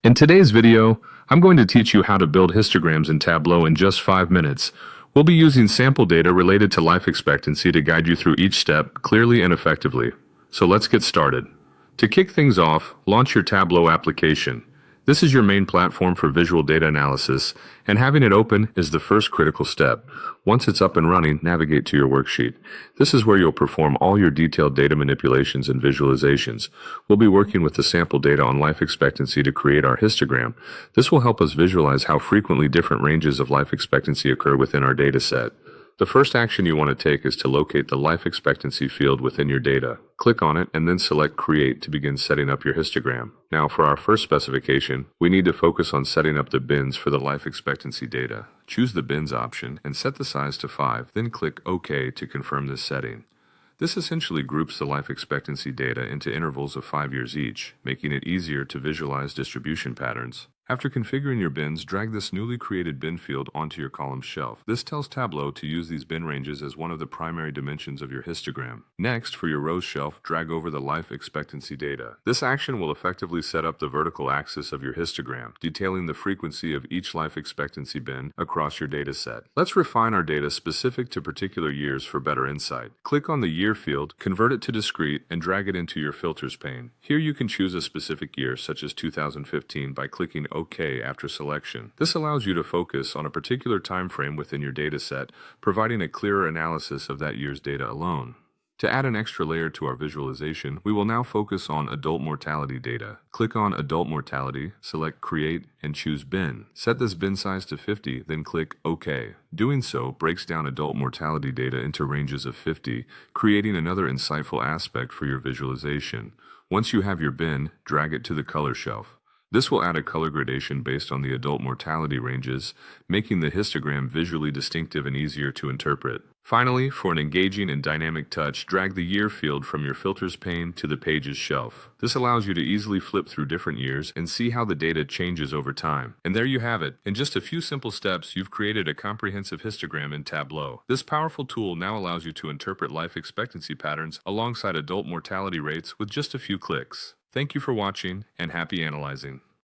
In today's video, I'm going to teach you how to build histograms in Tableau in just 5 minutes. We'll be using sample data related to life expectancy to guide you through each step clearly and effectively. So let's get started. To kick things off, launch your Tableau application. This is your main platform for visual data analysis, and having it open is the first critical step. Once it's up and running, navigate to your worksheet. This is where you'll perform all your detailed data manipulations and visualizations. We'll be working with the sample data on life expectancy to create our histogram. This will help us visualize how frequently different ranges of life expectancy occur within our data set. The first action you want to take is to locate the life expectancy field within your data. Click on it and then select Create to begin setting up your histogram. Now for our first specification, we need to focus on setting up the bins for the life expectancy data. Choose the bins option and set the size to 5, then click OK to confirm this setting. This essentially groups the life expectancy data into intervals of 5 years each, making it easier to visualize distribution patterns. After configuring your bins, drag this newly created bin field onto your column shelf. This tells Tableau to use these bin ranges as one of the primary dimensions of your histogram. Next, for your rows shelf, drag over the life expectancy data. This action will effectively set up the vertical axis of your histogram, detailing the frequency of each life expectancy bin across your data set. Let's refine our data specific to particular years for better insight. Click on the year field, convert it to discrete, and drag it into your filters pane. Here you can choose a specific year, such as 2015, by clicking OK after selection. This allows you to focus on a particular time frame within your data set, providing a clearer analysis of that year's data alone. To add an extra layer to our visualization, we will now focus on adult mortality data. Click on Adult Mortality, select Create, and choose Bin. Set this bin size to 50, then click OK. Doing so breaks down adult mortality data into ranges of 50, creating another insightful aspect for your visualization. Once you have your bin, drag it to the color shelf. This will add a color gradation based on the adult mortality ranges, making the histogram visually distinctive and easier to interpret. Finally, for an engaging and dynamic touch, drag the year field from your filters pane to the pages shelf. This allows you to easily flip through different years and see how the data changes over time. And there you have it. In just a few simple steps, you've created a comprehensive histogram in Tableau. This powerful tool now allows you to interpret life expectancy patterns alongside adult mortality rates with just a few clicks. Thank you for watching, and happy analyzing.